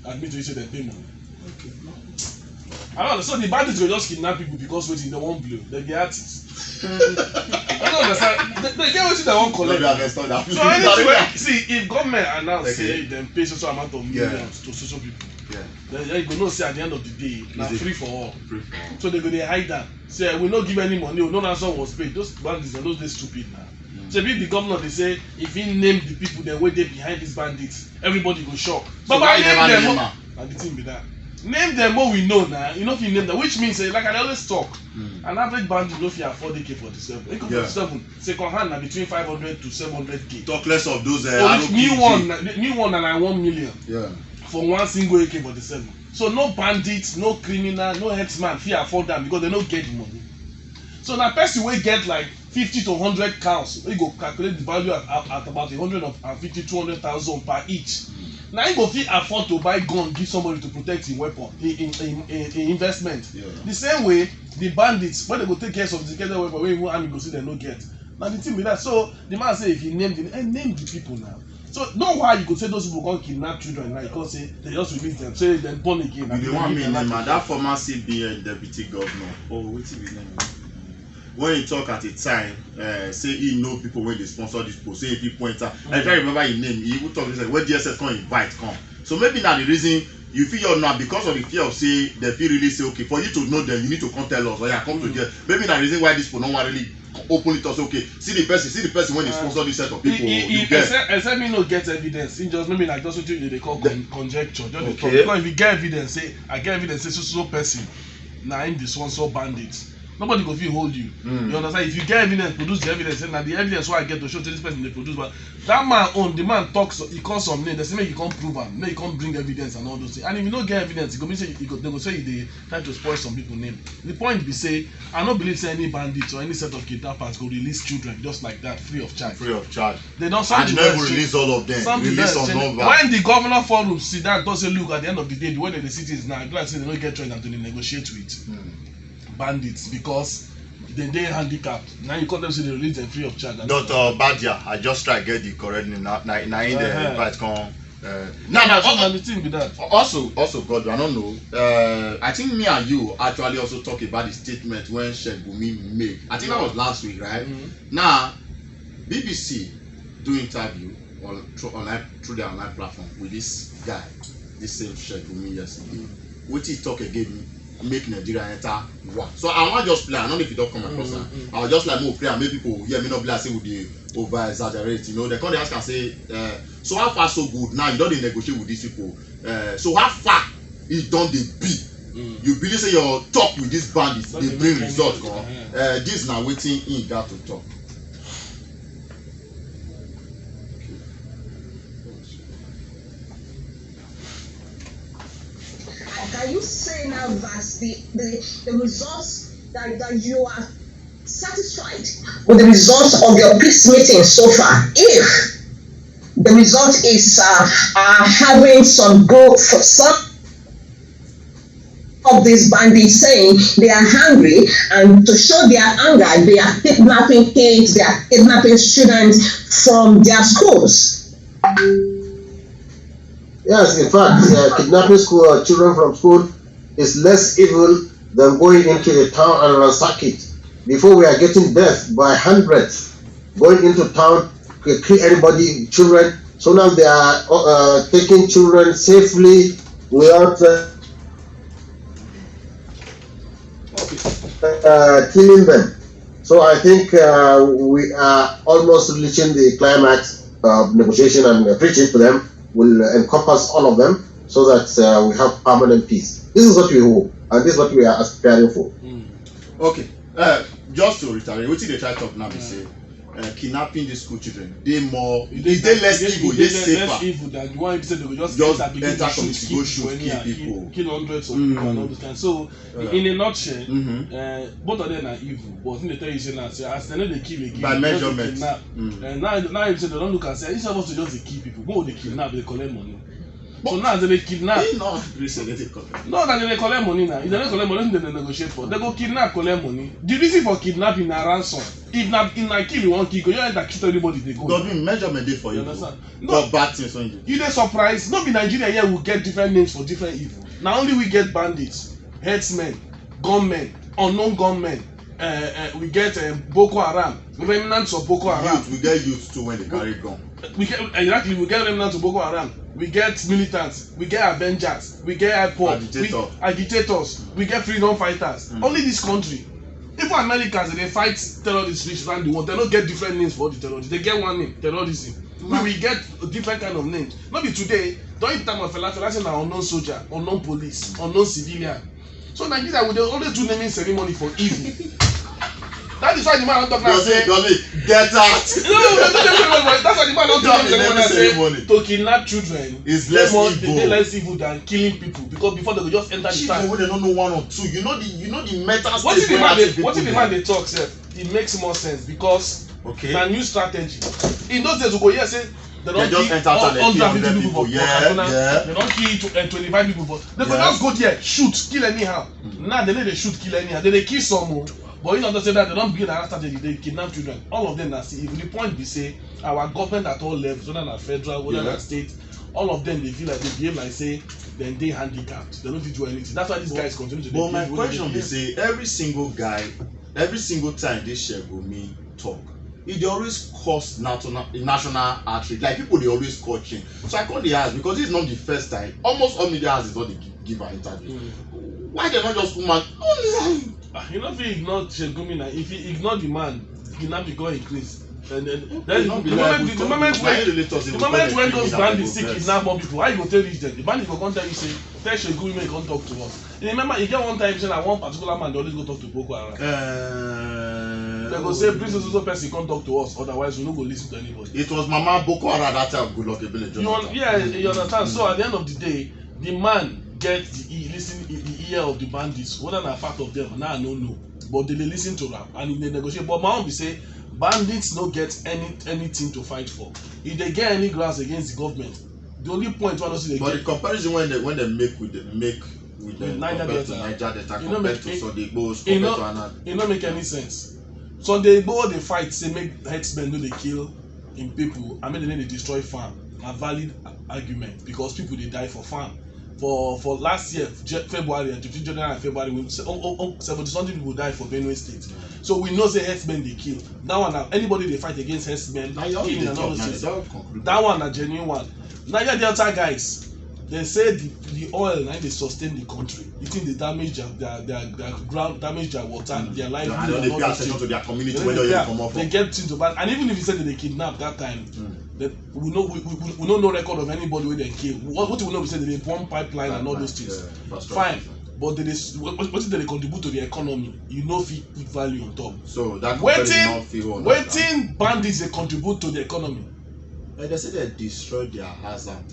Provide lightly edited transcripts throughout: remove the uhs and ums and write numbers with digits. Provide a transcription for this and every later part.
admit to you say they pay money. Okay. I don't know. So the bandits will just kidnap people because waiting they won't blow. They be artists. I don't understand. They get what they won't collect. So anyway, see if government announce say them pay so amount of millions to social people. Then you go know say at the end of the day, now free for all. So they go they hide that. Say we not give any money, no ransom was paid. Those bandits are those stupid now. So if the governor they say if he name the people then wait they behind these bandits, everybody go shock. But why name them? And the thing be that. Name them what we know now. You know if you name them, which means like I always talk. An average bandit no fit afford AK-47. AK-47 second hand na between 500 to 700k. Talk less of those new one na like 1 million. Yeah. For one single AK-47. So no bandits, no criminal, no headsman fit afford them because they don't get the money. So now person will get like 50 to 100 cows. We go calculate the value at about 150, 200,000 per each. Now you go fit afford to buy gun, give somebody to protect his weapon, in investment. Yeah. The same way the bandits when they go take care of sophisticated weapon, when even army go see they no get. Now the thing be that so the man say if he name the people now. So no why you could say those people can't kidnap children now because say they just release them, say then born again. You want me name that former CBN deputy governor. Oh, what's his name? When he talk at a time, say he know people when they sponsor this post, say if he point out, I try to remember his name, he would talk, he said, when DSS come invite, come. So maybe now the reason you feel now because of the fear of say, they feel really say, okay, for you to know them, you need to come tell us, or yeah, come to jail. Maybe now the reason why this people don't want really openly talk, okay, see the person when they sponsor this set of people. Except me no get evidence, he just maybe like just what they call conjecture. Just okay. Because if you get evidence, say, I get evidence, say so person, now in the sponsor bandits. Nobody go fit hold you. You understand? If you get evidence, produce the evidence, and the evidence why I get to show to this person they produce, but that man own the man talks, he calls some name, they say make you can't prove him, make you can't bring evidence and all those things. And if you don't get evidence, you go say they go say they try to spoil some people name. The point be say, I don't believe say any bandits or any set of kidnappers go release children just like that, free of charge. Free of charge. They don't and never release all of them. Release on number. When the governor forum see that, does say look at the end of the day, the way that the city is now, like say they don't get choice and to negotiate with bandits because they handicapped. Now you call them say they release them free of charge. Dr. Badia, I just try to get the correct name. Now in the invite come. The thing with that. Also, God, I don't know. I think me and you actually also talk about the statement when Sheikh Gumi made. I think that was last week, right? Now, BBC do interview through their online platform with this guy, this same Sheikh Gumi yesterday. What he talk again? Make Nigeria enter war. So I want just play. I don't know if you don't come across that. I was just like more play and make people hear me not play. I say with the over exaggerate. You know, they come they ask and say, so how far so good? Now you don't negotiate with these people. So how far is done the be? You believe say your talk with these bandits they bring results. This now waiting in got to talk. Can you say now that the results that you are satisfied with the results of your peace meeting so far? If the result is having some growth for some of these bandits saying they are hungry and to show their anger, they are kidnapping kids, they are kidnapping students from their schools. Yes, in fact, kidnapping children from school is less evil than going into the town and ransack it. Before we are getting death by hundreds, going into town, kill anybody, children. So now they are taking children safely without killing them. So I think we are almost reaching the climax of negotiation and preaching to them will encompass all of them so that we have permanent peace. This is what we hope, and this is what we are aspiring for. Okay, just to reiterate, what they try to talk now, they say kidnapping the school children, they less evil, they safer. Less evil than the one said they will just enter community, go shoot, kill people, kill hundreds of people and all those things. So, in a nutshell, both of them are evil. But in the tell you say now, say as they know they kill again, by measurement. And now you say they don't look and say instead of us to just kill people, go they kidnap, they collect money. So now they kidnap. He not recently they collect. No, that they collect money now. If they don't collect money, they negotiate for. They go kidnap, collect money. The reason for kidnapping na ransom. If na kill you want kill, you don't enter kill everybody they go. Godwin, measurement dey for You you. understand? No bad things on you. You dey surprised? No be Nigeria here will get different names for different evil. Now only we get bandits, herdsmen, gunmen, unknown gunmen. We get Boko Haram, remnants of Boko Haram. We get youth too when they carry gun. We get remnants of Boko Haram. We get militants. We get Avengers. We get IPOB. Agitators. We get freedom fighters. Only this country. Even Americans, they fight terrorists reach around the world. They don't get different names for the terrorists. They get one name, terrorism. We get a different kind of names. Not be today. During the time of Fela say na unknown soldier, unknown police, unknown civilian. So Nigeria will always do naming ceremony for evil. That is why the man don't talk now say get out. No, that's why the man don't talk say to kidnap children is less evil than killing people, because before they go just enter the town. Children wey they don't know one or two, you know the mental state. What if the man they talk sef? It makes more sense because na new strategy. In those days we go hear say they don't kill 150 people for Kaduna. They don't kill 25 people for. They go just go there shoot kill anyhow. Now they shoot kill anyhow. They kill some. But you know, say that they don't begin another strategy, they kidnap children. All of them are see. If the point be say our government at all levels, whether na federal, whether na state, all of them they feel like they behave like say then they handicapped. They don't fit do anything. That's why these guys continue to. But my question be say every single time this share go me talk, it dey always cause national outrage. Like people they always call change. So I call the ask because this is not the first time. Almost all media houses don't give an interview. Why they not just come out? You know if you ignore Shegumi now, if you ignore the man, kidnapping go increase. And then the moment when those bandits still kidnap more people, why you go tell reach them? The bandits go come tell you say, tell Shegumi make come talk to us. You remember you get one time say that one particular man they always go talk to Boko Haram. They go say bring so person come talk to us, otherwise we no go listen to anybody. It was Mama Boko Haram that time good luck village. You understand? So at the end of the day, the man get the ear of the bandits, whether na part of them, now I don't know. But they listen to them and they negotiate. But my own be say bandits no get anything to fight for. If they get any grounds against the government, the only point one see they but get. The comparison when they make with the Naija Delta compared to Sunday Igboho's compared to Anand. It no make any sense. Sunday Igboho they fight say make herdsmen no dey kill in people. I mean they destroy farm. A valid argument because people they die for farm. For last year, February, between January and February, 70-something people died for Benue State. So we know say herdsmen they kill. That one now, anybody they fight against herdsmen, killing and all those things. That one a genuine one. Naija Delta guys, they say the oil now they sustain the country. You think they damage their ground, damage their water, their livelihood, and all those things. To their community when they come up. They get into bad, and even if you said that they kidnap that time. That we know no record of anybody where they kill. What we know we say they bomb pipeline and all those things. Fine, but what did they contribute to the economy? You know, fit value on top. So that waiting bandits they contribute to the economy. They say they destroy their house and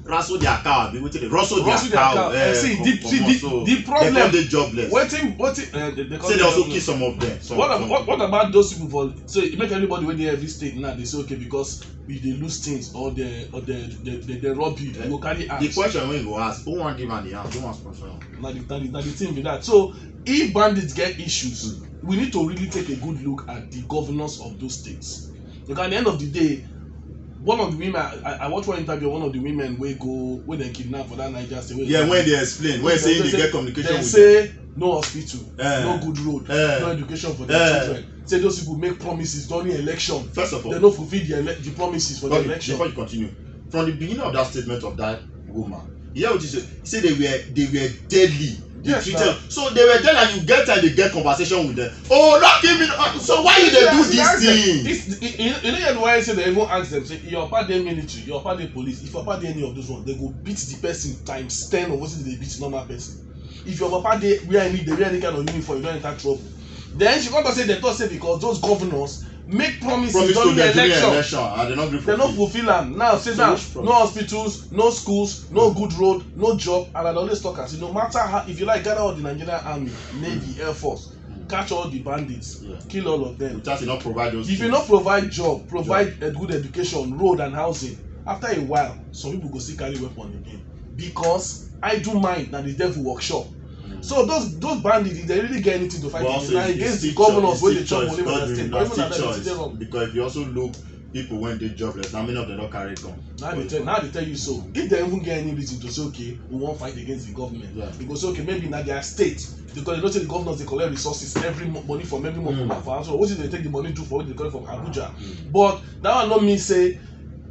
rustle their cow. Rustle their cow. See the problem. They jobless. They also kill some of them. What about those people? So it make everybody when they every state now they say okay because if they lose things or they rob you, they go carry arms. The question when you go ask, who want give an the arms? Who want sponsor? Now the thing be that. So if bandits get issues, we need to really take a good look at the governors of those states. Because at the end of the day, one of the women I watched one interview. One of the women when they kidnap for that Naija state. When they explain, when saying they get communication they with say them. No hospital, no good road, no education for their children. Say those people make promises during election. First of all, they don't fulfill the promises for the election. Before you continue, from the beginning of that statement of that woman, you hear what she said? They were deadly. So they were there and you get time they get conversation with them. Oh, not giving. So why you they do this thing? You know why I say they even ask them say your part dey military, your part dey police. If your part dey any of those ones, they go beat the person times 10 of what they beat normal person. If your papa dey wear any kind of uniform, you don't enter trouble. Then she come to say they thought say because those governors make promises during the election and they no fulfill am. Now say that no hospitals, no schools, no good road, no job. And I always talk and say no matter how, if you like gather all the Nigerian army, Navy, Air Force, catch all the bandits, kill all of them. If you not provide those if you not provide job, provide a good education, road and housing, after a while some people go still carry weapon again because I do mind na the devil workshop. So those bandits, if they really get anything to fight against the governors wey dey chop money for the state, but even na dem dey wrong. Because if you also look people when they jobless, now many of them don't carry gun. Now they tell you so. If they even get any reason to say okay, we won't fight against the government, they go say okay, maybe na their state, because they don't say the governors they collect resources money from every month for so what did they take the money do for what they collect from Abuja? But that one not mean say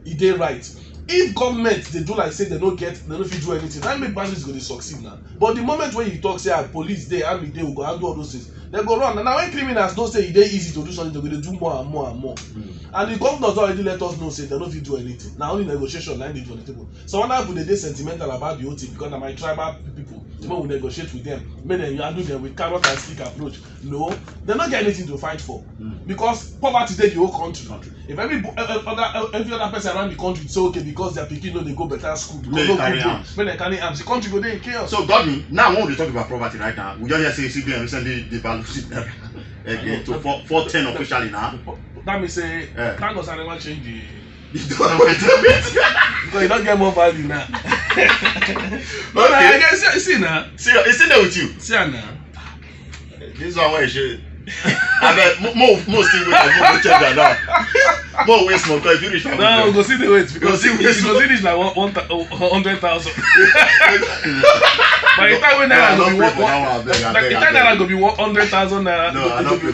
it dey right. If government they do like say they no fit do anything, that make bandits go dey succeed now. But the moment when you talk say police dey, army dey, we go handle all those things, they go run. And now when criminals know say it dey easy to do something, they go dey do more and more and more. And the governors already let us know say they no fit do anything. Now only negotiation line dey on the table. So when people dey sentimental about the whole thing because na my tribal people, when we negotiate with them, make them handle them with carrot and stick approach. No, they no get anything to fight for because poverty dey the whole country. If every other person around the country say okay because their pikin no dey go better school, because no carry arms, the country go dey in chaos. So Godwin, now when we talk about poverty right now, we just hear say CBN recently devalued again to 410 officially now. That means say thank God I never change the because you don't get more value now. But I guess see now. See, it's still there with you. See now. This one where you should. I bet more still wait more check that now. More waste more because if you reach no, we go see the weight because it go reach like 100,000. By the time when naira go be 100,000 naira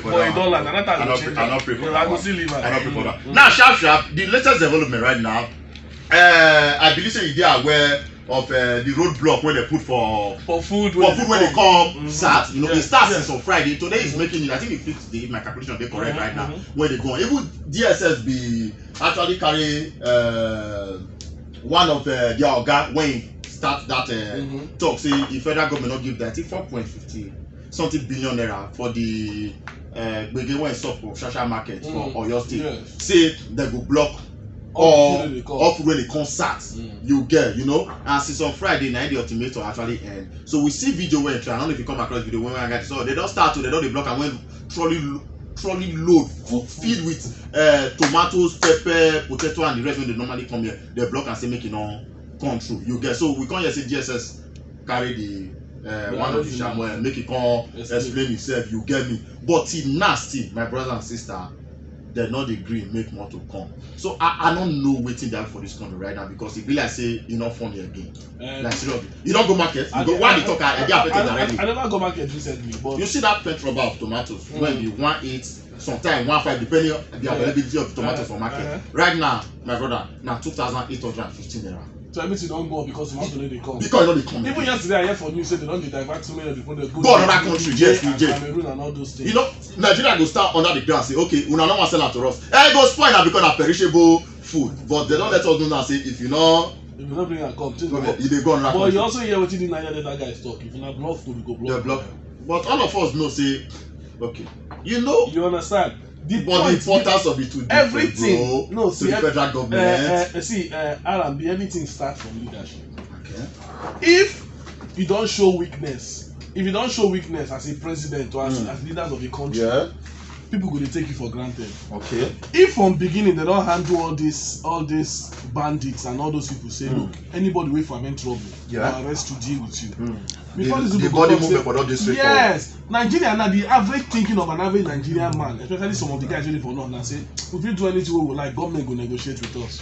for $1, and that time go change. I go still leave. I not pay for that. Now sharp, the latest development right now. I believe say you are aware of the roadblock where they put for food when they come start. You know, they start since on Friday. Today is making it. I think it fits my calculation. They correct right now where they go. Even DSS be actually carry one of their organ when start that talk. Say the federal government not give that 4.50 something billion naira for the Gbege when stop for Shasha market for Oyo State. Yes. Say they go block. Or when they come start, you get, you know, and since on Friday night the ultimatum actually end. So we see video where I don't know if you come across video when I get so they don't start to they don't block and when trolley load filled with tomatoes, pepper, potato and the rest when they normally come here, they block and say make it on come through. You get so we can't just say DSS carry the one of the Samuel make it come explain itself, you get me. But it's nasty, my brother and sister. They not agree make more to come. So I don't know waiting there for this country right now because it be like say you not funny again. Like seriously, you don't go market. You go why they talk I get affected already. I never go market recently, but you see that petrol bar of tomatoes when you 1.8, sometimes 1.5 depending on the availability of tomatoes for market. Right now, my brother, now 2,815 naira. So everything don't go because tomato no dey come. Because no dey come. Even yesterday I heard for news say they don't divert so many of the product go another country. Yes, Cameroon and all those things. You know, Nigeria go start under the ground say okay, una no wan sell am to us. It go spoil now because na perishable food. But they don't let us know now say if you no bring am come, you dey go another country. But you also hear wetin the Naija that guy talk. If you na block food, you go block. But all of us know say okay, you know. You understand? The importance of it to everything. No, see the federal government. See, RNB, everything starts from leadership. Okay. If you don't show weakness, as a president or as leaders of a country, people go dey take you for granted. Okay. If from beginning they don't handle all these bandits and all those people say, look, anybody wey for having trouble, I'll arrest to deal with you. Before the body movement for not this way. Yes, Nigeria now the average thinking of an average Nigerian man, especially some of the guys really for north now say, if we do anything we will like, government go negotiate with us.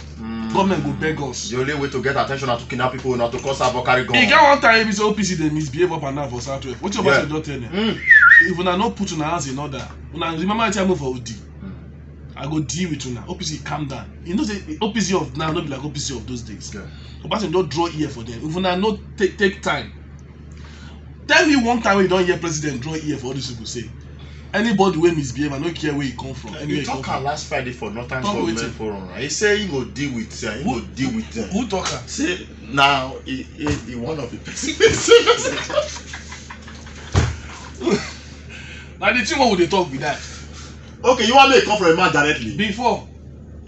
Government go beg us. The only way to get attention na to kidnap people, not to cause havoc, carry gun. E get one time if OPC they misbehave up and down for Southwest. What your boss don't tell them? If una no put una hands in order, una remember I tell you for OD. I go deal with una. OPC calm down. You know say OPC of now not be like OPC of those days. Obasanjo don't draw ear for them. If una no take time. Tell me one time when you don't hear president draw ear for all these people say. Anybody wey misbehave, I don't care where he come from. You talk last Friday for Northern Government Forum. He say he go deal with them. He go deal with them. Who talk? Say now he one of the person. Now the thing what would they talk with that? Okay, you want me to come from a man directly? Before.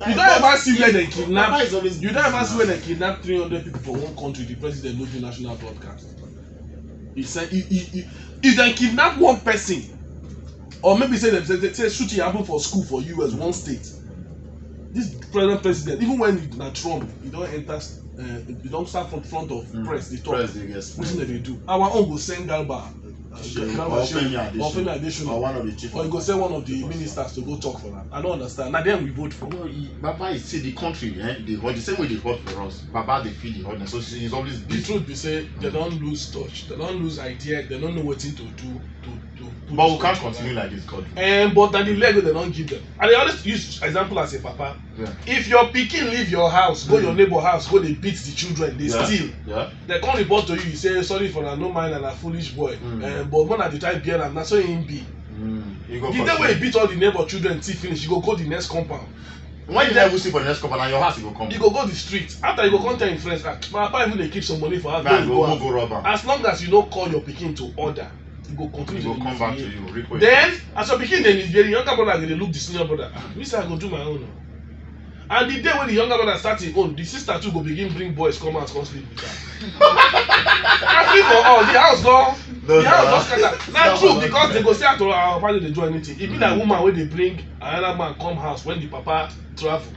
You don't ever see where they kidnap. You don't ever see where they kidnap 300 people for one country. The president no do national broadcast. He said, if they kidnap one person, or maybe say shooting happen for school for US, one state, this present president, even when na Trump, he don't enter, he don't stand from front of press, they talk. Wetin they do? Our own go send Garba. Or Femi Adesina, or one of the chief, or you go send one of the ministers to go talk for that. I don't understand. Now then we vote for. No, Baba is see the country, the same way they vote for us. Baba they feel the hotness, so he's always busy. The truth be say they don't lose touch, they don't lose idea, they don't know what to do to. But we can't continue like this, God. But that the Lego they don't give them. And they always use example as a papa. Yeah. If your pikin leave your house, go your neighbor house, go they beat the children, they steal. Yeah. They come report to you, you say sorry for a no mind and a foolish boy. But when at the time bear them, that's so him be. The day when he beat all the neighbor children till finish, you go the next compound. When you never see for the next compound, and your house you go come. You go the street. After you go come tell your friends, my papa even they keep some money for house. Go rob. As long as you don't call your pikin to order, you go continue to come back to you. Then as your pikin then is very younger brother, they look the senior brother. Me say I go do my own. And the day when the younger brother start his own, the sister too go begin bring boys come out come sleep with her. I sleep for all the house gone. The house just scatter. Now true because they go say to our family they do anything. It be like woman when they bring another man come house when the papa travel.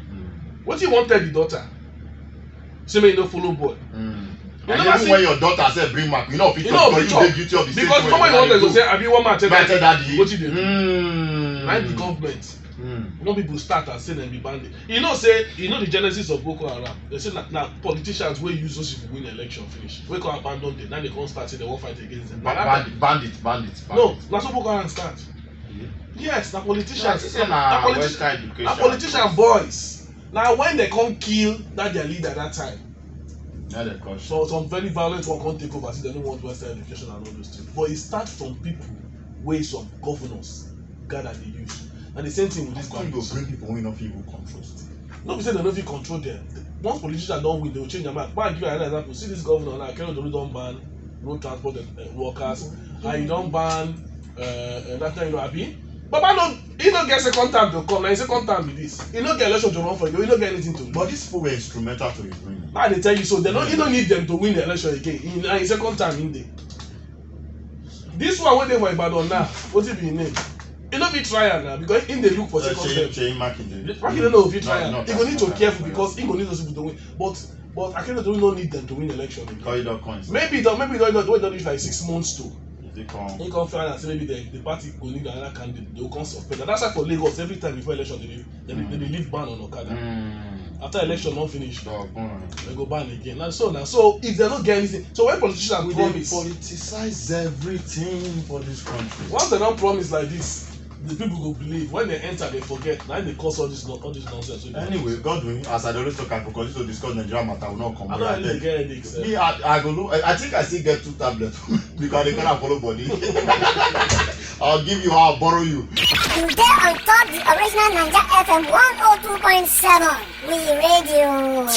What you want tell the daughter? Say me you no follow boy. And even when your daughter said bring back, you know if you dey guilty of the same because someone you want to say I be one man tell daddy. What you dey do? Like the government. When people start and say them be bandit. You know the genesis of Boko Haram. They say now politicians wey use those people win election finish. We can abandon them. Now they come start say they won't fight against them. Bandit. No, na so Boko Haram start. Yes, na politicians. Na politician boys. Now when they come kill that their leader that time. So some very violent one can't take over. See, they don't want Western education and all those things. But it starts from people, where some governors gather the youth. And the same thing with this government. You bring people who don't feel control. No, we say they don't feel control them. Once politicians don't win, they will change their mind. But I give you another example. See this governor now, Kenya don't ban road transport workers. And you don't ban that time, Abi. Baba no, he don't get second time to come. Now his second time with this. He don't get election to run for you. He don't get anything to do. But these people were instrumental to his winning. Now they tell you so. They don't. You don't need them to win the election again. In his second time in there. This one when they were Ibadan now, what it be his name? He don't be trial now because in they look for second time. Makinde don't know if he trial. He go need to be careful because he go need those people to win. But I cannot don't need them to win the election. Maybe don't need like 6 months too. He come find and say maybe the party go need another candidate. They will come suspend. And that's why for Lagos every time before election they leave ban on Okada. After election not finish, they go ban again. And so if they don't get anything, so when politicians promise, politicize everything for this country. Once they don't promise like this, the people go believe. When they enter, they forget. Now they cause all this nonsense. Anyway, Godwin, as I always talk, I for continue to discuss Nigeria matter, will not come. I don't really get headaches. Me, I go look. I think I still get 2 tablets because they cannot follow body. I'll give you. I'll borrow you. You get on top the original Naija FM 102.7. We radio.